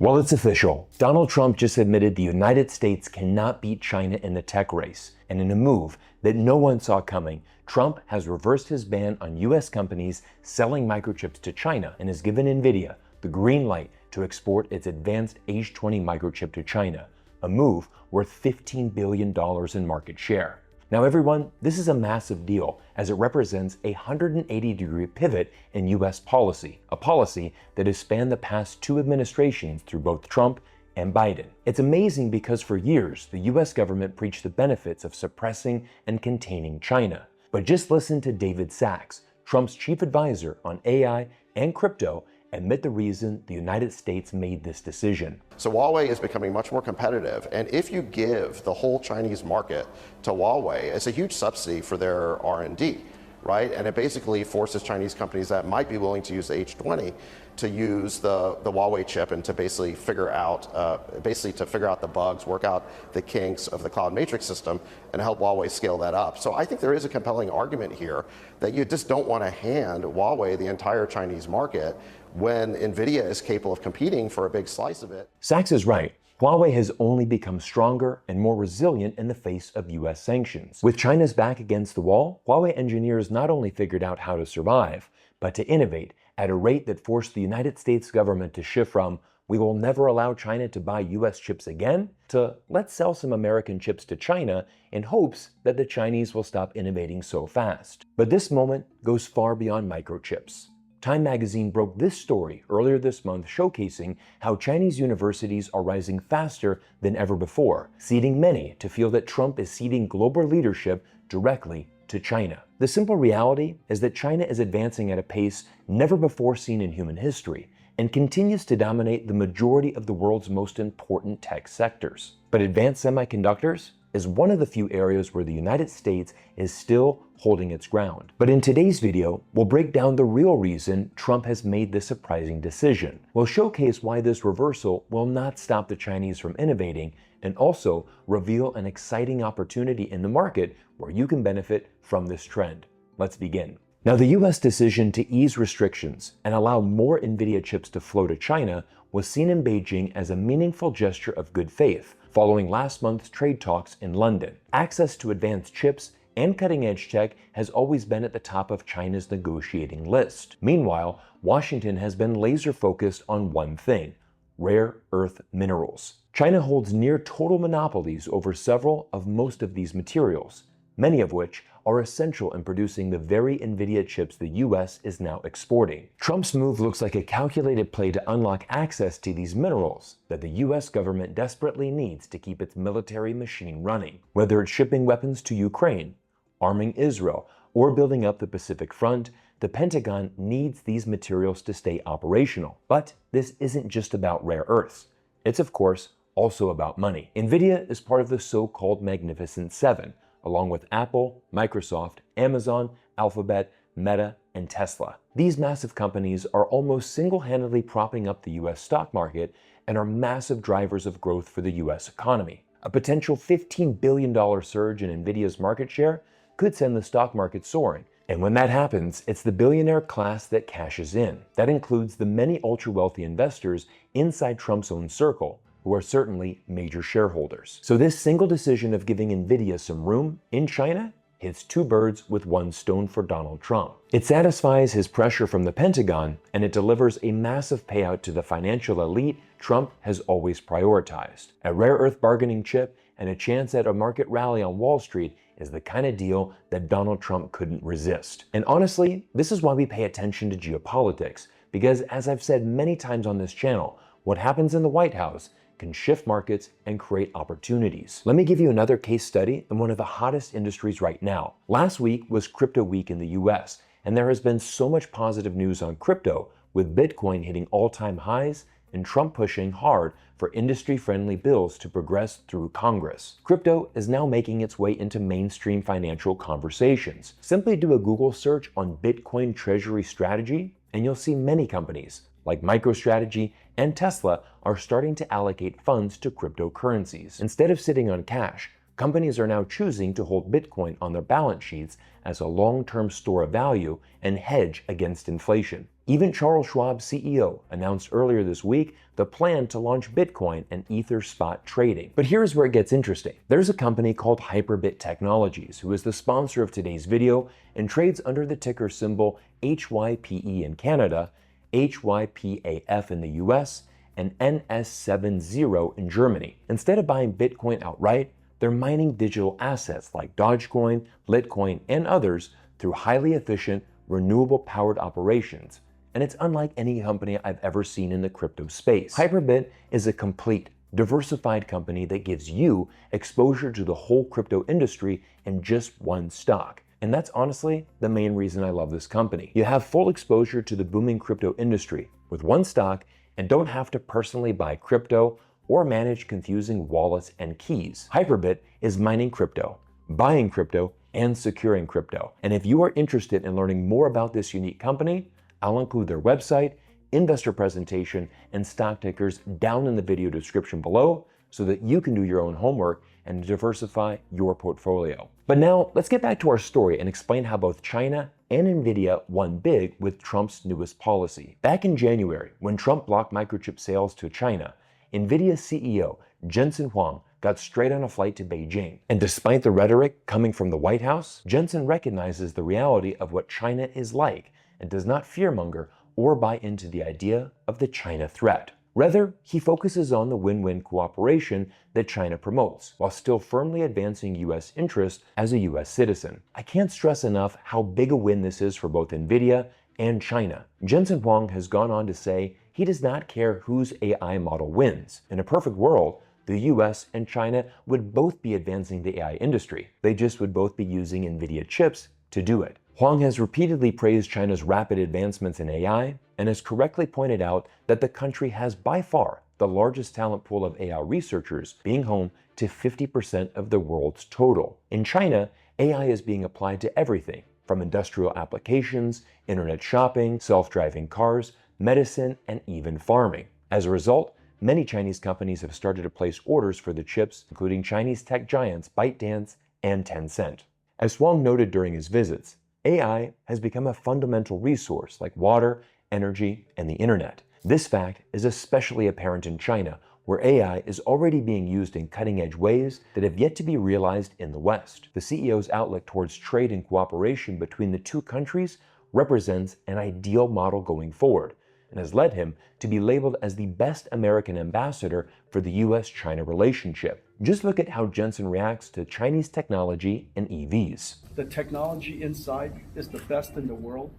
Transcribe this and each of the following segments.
Well, it's official. Donald Trump just admitted the United States cannot beat China in the tech race. And in a move that no one saw coming, Trump has reversed his ban on US companies selling microchips to China and has given Nvidia the green light to export its advanced H20 microchip to China, a move worth $15 billion in market share. Now everyone, this is a massive deal as it represents a 180-degree pivot in US policy, a policy that has spanned the past two administrations through both Trump and Biden. It's amazing because for years, the US government preached the benefits of suppressing and containing China. But just listen to David Sachs, Trump's chief advisor on AI and crypto, admit the reason the United States made this decision. So Huawei is becoming much more competitive, and if you give the whole Chinese market to Huawei, it's a huge subsidy for their R&D, right? And it basically forces Chinese companies that might be willing to use the H20 to use the Huawei chip and to basically figure out the bugs, work out the kinks of the cloud matrix system, and help Huawei scale that up. So I think there is a compelling argument here that you just don't want to hand Huawei the entire Chinese market when Nvidia is capable of competing for a big slice of it. Sachs is right. Huawei has only become stronger and more resilient in the face of US sanctions. With China's back against the wall, Huawei engineers not only figured out how to survive, but to innovate at a rate that forced the United States government to shift from "we will never allow China to buy US chips again" to "let's sell some American chips to China in hopes that the Chinese will stop innovating so fast." But this moment goes far beyond microchips. Time magazine broke this story earlier this month, showcasing how Chinese universities are rising faster than ever before, seeding many to feel that Trump is ceding global leadership directly to China. The simple reality is that China is advancing at a pace never before seen in human history and continues to dominate the majority of the world's most important tech sectors. But advanced semiconductors is one of the few areas where the United States is still holding its ground. But in today's video, we'll break down the real reason Trump has made this surprising decision. We'll showcase why this reversal will not stop the Chinese from innovating and also reveal an exciting opportunity in the market where you can benefit from this trend. Let's begin. Now, the US decision to ease restrictions and allow more Nvidia chips to flow to China was seen in Beijing as a meaningful gesture of good faith, following last month's trade talks in London. Access to advanced chips and cutting-edge tech has always been at the top of China's negotiating list. Meanwhile, Washington has been laser-focused on one thing: rare earth minerals. China holds near total monopolies over several of most of these materials, many of which are essential in producing the very Nvidia chips the US is now exporting. Trump's move looks like a calculated play to unlock access to these minerals that the US government desperately needs to keep its military machine running. Whether it's shipping weapons to Ukraine, arming Israel, or building up the Pacific Front, the Pentagon needs these materials to stay operational. But this isn't just about rare earths. It's, of course, also about money. Nvidia is part of the so-called Magnificent Seven, along with Apple, Microsoft, Amazon, Alphabet, Meta, and Tesla. These massive companies are almost single-handedly propping up the US stock market and are massive drivers of growth for the US economy. A potential $15 billion surge in Nvidia's market share could send the stock market soaring. And when that happens, it's the billionaire class that cashes in. That includes the many ultra-wealthy investors inside Trump's own circle, who are certainly major shareholders. So this single decision of giving Nvidia some room in China hits two birds with one stone for Donald Trump. It satisfies his pressure from the Pentagon, and it delivers a massive payout to the financial elite Trump has always prioritized. A rare earth bargaining chip and a chance at a market rally on Wall Street is the kind of deal that Donald Trump couldn't resist. And honestly, this is why we pay attention to geopolitics, because as I've said many times on this channel, what happens in the White House can shift markets and create opportunities. Let me give you another case study in one of the hottest industries right now. Last week was Crypto Week in the US, and there has been so much positive news on crypto, with Bitcoin hitting all-time highs and Trump pushing hard for industry-friendly bills to progress through Congress. Crypto is now making its way into mainstream financial conversations. Simply do a Google search on Bitcoin treasury strategy, and you'll see many companies like MicroStrategy and Tesla are starting to allocate funds to cryptocurrencies. Instead of sitting on cash, companies are now choosing to hold Bitcoin on their balance sheets as a long-term store of value and hedge against inflation. Even Charles Schwab's CEO announced earlier this week the plan to launch Bitcoin and Ether spot trading. But here's where it gets interesting. There's a company called HyperBit Technologies who is the sponsor of today's video and trades under the ticker symbol HYPE in Canada, HYPAF in the US, and NS70 in Germany. Instead of buying Bitcoin outright, they're mining digital assets like Dogecoin, Litecoin, and others through highly efficient, renewable-powered operations. And it's unlike any company I've ever seen in the crypto space. HyperBit is a complete, diversified company that gives you exposure to the whole crypto industry in just one stock. And that's honestly the main reason I love this company. You have full exposure to the booming crypto industry with one stock and don't have to personally buy crypto or manage confusing wallets and keys. HyperBit is mining crypto, buying crypto, and securing crypto. And if you are interested in learning more about this unique company, I'll include their website, investor presentation, and stock tickers down in the video description below so that you can do your own homework and diversify your portfolio. But now let's get back to our story and explain how both China and Nvidia won big with Trump's newest policy. Back in January, when Trump blocked microchip sales to China, Nvidia CEO Jensen Huang got straight on a flight to Beijing. And despite the rhetoric coming from the White House, Jensen recognizes the reality of what China is like and does not fearmonger or buy into the idea of the China threat. Rather, he focuses on the win-win cooperation that China promotes, while still firmly advancing U.S. interests as a U.S. citizen. I can't stress enough how big a win this is for both Nvidia and China. Jensen Huang has gone on to say he does not care whose AI model wins. In a perfect world, the US and China would both be advancing the AI industry. They just would both be using Nvidia chips to do it. Huang has repeatedly praised China's rapid advancements in AI and has correctly pointed out that the country has by far the largest talent pool of AI researchers, being home to 50% of the world's total. In China, AI is being applied to everything from industrial applications, internet shopping, self-driving cars, medicine, and even farming. As a result, many Chinese companies have started to place orders for the chips, including Chinese tech giants ByteDance and Tencent. As Huang noted during his visits, AI has become a fundamental resource like water, energy, and the internet. This fact is especially apparent in China, where AI is already being used in cutting-edge ways that have yet to be realized in the West. The CEO's outlook towards trade and cooperation between the two countries represents an ideal model going forward, and has led him to be labeled as the best American ambassador for the US-China relationship. Just look at how Jensen reacts to Chinese technology and EVs. The technology inside is the best in the world,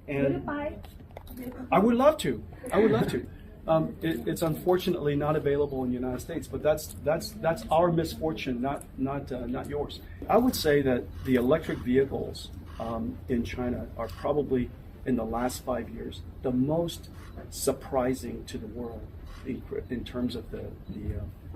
and I would love to. It's unfortunately not available in the United States, but that's our misfortune, not yours. I would say that the electric vehicles in China are probably, in the last 5 years, the most surprising to the world in terms of the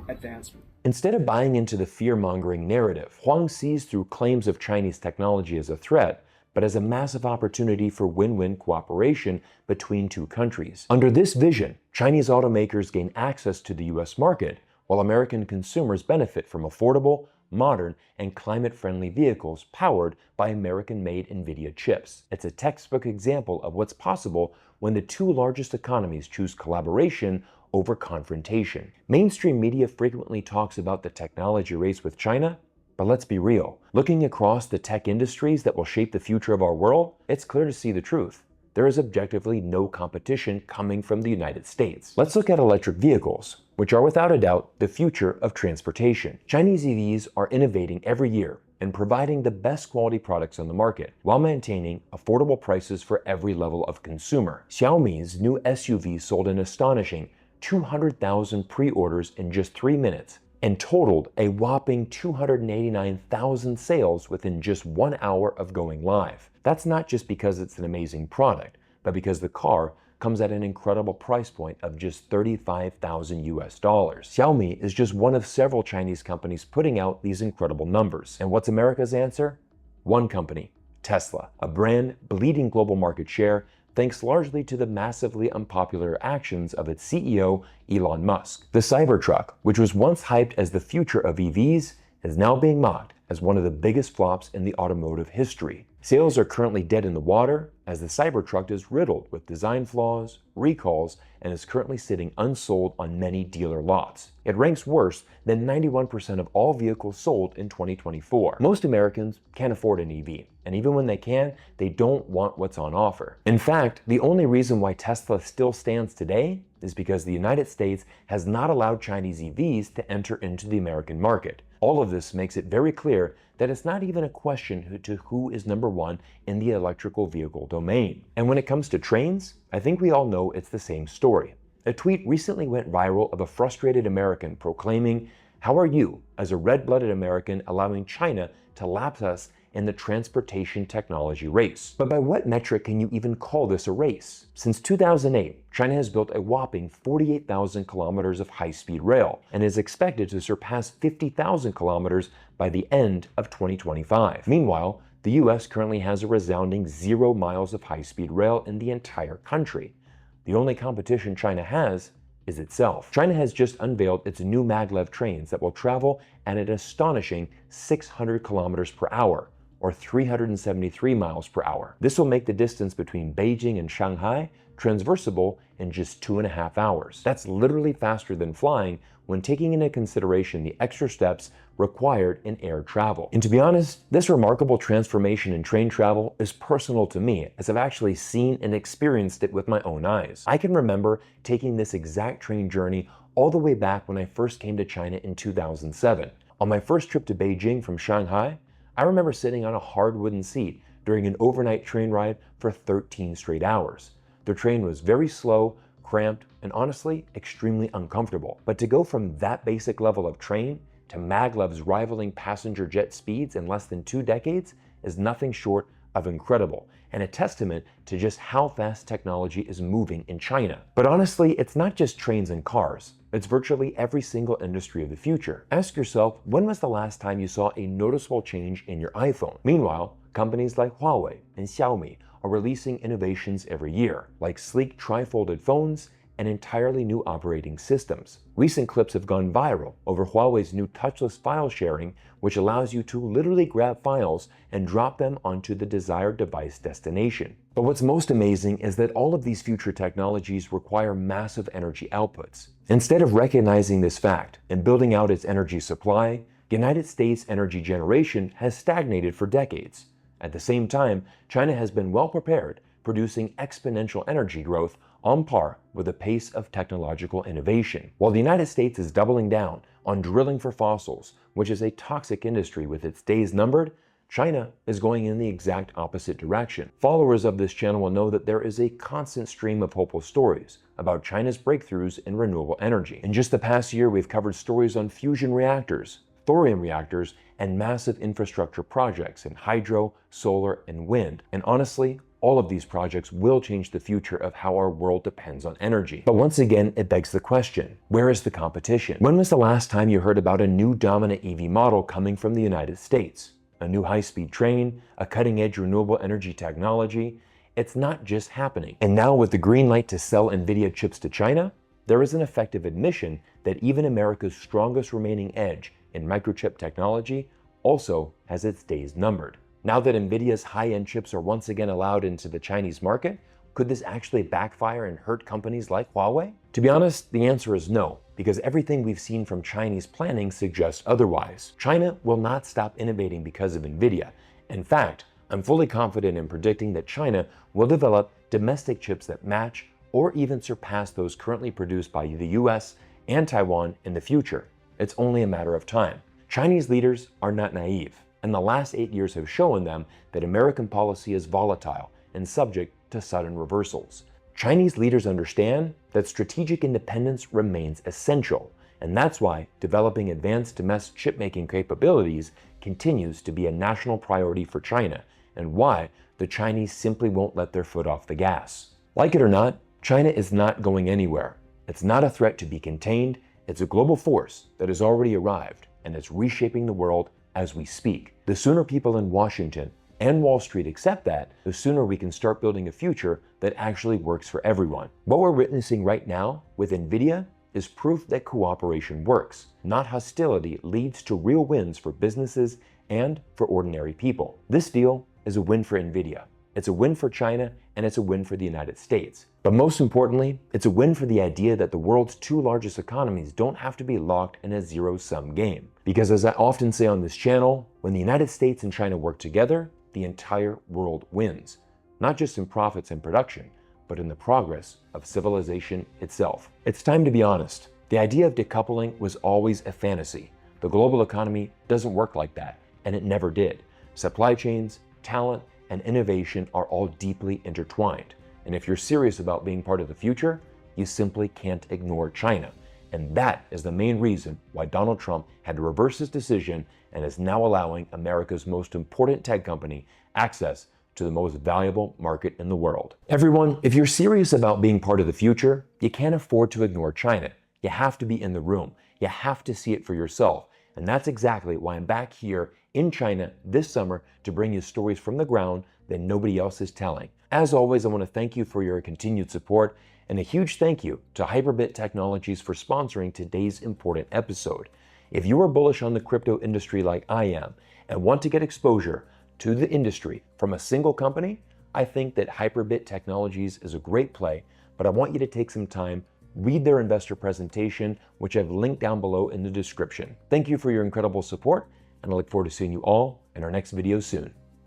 advancement. Instead of buying into the fear-mongering narrative, Huang sees through claims of Chinese technology as a threat, but as a massive opportunity for win-win cooperation between two countries. Under this vision, Chinese automakers gain access to the US market, while American consumers benefit from affordable, modern, and climate-friendly vehicles powered by American-made Nvidia chips. It's a textbook example of what's possible when the two largest economies choose collaboration over confrontation. Mainstream media frequently talks about the technology race with China, but let's be real. Looking across the tech industries that will shape the future of our world, it's clear to see the truth. There is objectively no competition coming from the United States. Let's look at electric vehicles, which are without a doubt the future of transportation. Chinese EVs are innovating every year and providing the best quality products on the market while maintaining affordable prices for every level of consumer. Xiaomi's new SUV sold an astonishing 200,000 pre-orders in just 3 minutes and totaled a whopping 289,000 sales within just 1 hour of going live. That's not just because it's an amazing product, but because the car comes at an incredible price point of just $35,000 US. Xiaomi is just one of several Chinese companies putting out these incredible numbers. And what's America's answer? One company, Tesla, a brand bleeding global market share thanks largely to the massively unpopular actions of its CEO, Elon Musk. The Cybertruck, which was once hyped as the future of EVs, is now being mocked as one of the biggest flops in the automotive history. Sales are currently dead in the water as the Cybertruck is riddled with design flaws, recalls, and is currently sitting unsold on many dealer lots. It ranks worse than 91% of all vehicles sold in 2024. Most Americans can't afford an EV, and even when they can, they don't want what's on offer. In fact, the only reason why Tesla still stands today is because the United States has not allowed Chinese EVs to enter into the American market. All of this makes it very clear that it's not even a question to who is number one in the electrical vehicle domain. And when it comes to trains, I think we all know it's the same story. A tweet recently went viral of a frustrated American proclaiming, "How are you, as a red-blooded American, allowing China to lapse us in the transportation technology race?" But by what metric can you even call this a race? Since 2008, China has built a whopping 48,000 kilometers of high-speed rail and is expected to surpass 50,000 kilometers by the end of 2025. Meanwhile, the US currently has a resounding 0 miles of high-speed rail in the entire country. The only competition China has is itself. China has just unveiled its new maglev trains that will travel at an astonishing 600 kilometers per hour, or 373 miles per hour. This will make the distance between Beijing and Shanghai transversable in just 2.5 hours. That's literally faster than flying when taking into consideration the extra steps required in air travel. And to be honest, this remarkable transformation in train travel is personal to me, as I've actually seen and experienced it with my own eyes. I can remember taking this exact train journey all the way back when I first came to China in 2007. On my first trip to Beijing from Shanghai, I remember sitting on a hard wooden seat during an overnight train ride for 13 straight hours. The train was very slow, cramped, and honestly, extremely uncomfortable. But to go from that basic level of train to maglevs rivaling passenger jet speeds in less than 2 decades is nothing short of incredible, and a testament to just how fast technology is moving in China. But honestly, it's not just trains and cars. It's virtually every single industry of the future. Ask yourself, when was the last time you saw a noticeable change in your iPhone? Meanwhile, companies like Huawei and Xiaomi are releasing innovations every year, like sleek tri-folded phones and entirely new operating systems. Recent clips have gone viral over Huawei's new touchless file sharing, which allows you to literally grab files and drop them onto the desired device destination. But what's most amazing is that all of these future technologies require massive energy outputs. Instead of recognizing this fact and building out its energy supply, United States energy generation has stagnated for decades. At the same time, China has been well prepared, producing exponential energy growth on par with the pace of technological innovation. While the United States is doubling down on drilling for fossils, which is a toxic industry with its days numbered, China is going in the exact opposite direction. Followers of this channel will know that there is a constant stream of hopeful stories about China's breakthroughs in renewable energy. In just the past year, we've covered stories on fusion reactors, thorium reactors, and massive infrastructure projects in hydro, solar, and wind. And honestly, all of these projects will change the future of how our world depends on energy. But once again, it begs the question, where is the competition? When was the last time you heard about a new dominant EV model coming from the United States? A new high-speed train, a cutting-edge renewable energy technology? It's not just happening. And now with the green light to sell Nvidia chips to China, there is an effective admission that even America's strongest remaining edge in microchip technology also has its days numbered. Now that Nvidia's high-end chips are once again allowed into the Chinese market, could this actually backfire and hurt companies like Huawei? To be honest, the answer is no, because everything we've seen from Chinese planning suggests otherwise. China will not stop innovating because of Nvidia. In fact, I'm fully confident in predicting that China will develop domestic chips that match or even surpass those currently produced by the US and Taiwan in the future. It's only a matter of time. Chinese leaders are not naive, and the last 8 years have shown them that American policy is volatile and subject to sudden reversals. Chinese leaders understand that strategic independence remains essential, and that's why developing advanced domestic chip-making capabilities continues to be a national priority for China, and why the Chinese simply won't let their foot off the gas. Like it or not, China is not going anywhere. It's not a threat to be contained. It's a global force that has already arrived, and it's reshaping the world as we speak. The sooner people in Washington and Wall Street accept that, the sooner we can start building a future that actually works for everyone. What we're witnessing right now with Nvidia is proof that cooperation works, not hostility leads to real wins for businesses and for ordinary people. This deal is a win for Nvidia. It's a win for China, and it's a win for the United States. But most importantly, it's a win for the idea that the world's two largest economies don't have to be locked in a zero-sum game. Because as I often say on this channel, when the United States and China work together, the entire world wins. Not just in profits and production, but in the progress of civilization itself. It's time to be honest. The idea of decoupling was always a fantasy. The global economy doesn't work like that, and it never did. Supply chains, talent, and innovation are all deeply intertwined. And if you're serious about being part of the future, you simply can't ignore China. And that is the main reason why Donald Trump had to reverse his decision and is now allowing America's most important tech company access to the most valuable market in the world. Everyone, if you're serious about being part of the future, you can't afford to ignore China. You have to be in the room. You have to see it for yourself. And that's exactly why I'm back here in China this summer to bring you stories from the ground that nobody else is telling. As always, I want to thank you for your continued support, and a huge thank you to HyperBit Technologies for sponsoring today's important episode. If you are bullish on the crypto industry like I am and want to get exposure to the industry from a single company, I think that HyperBit Technologies is a great play, but I want you to take some time, read their investor presentation, which I've linked down below in the description. Thank you for your incredible support, and I look forward to seeing you all in our next video soon.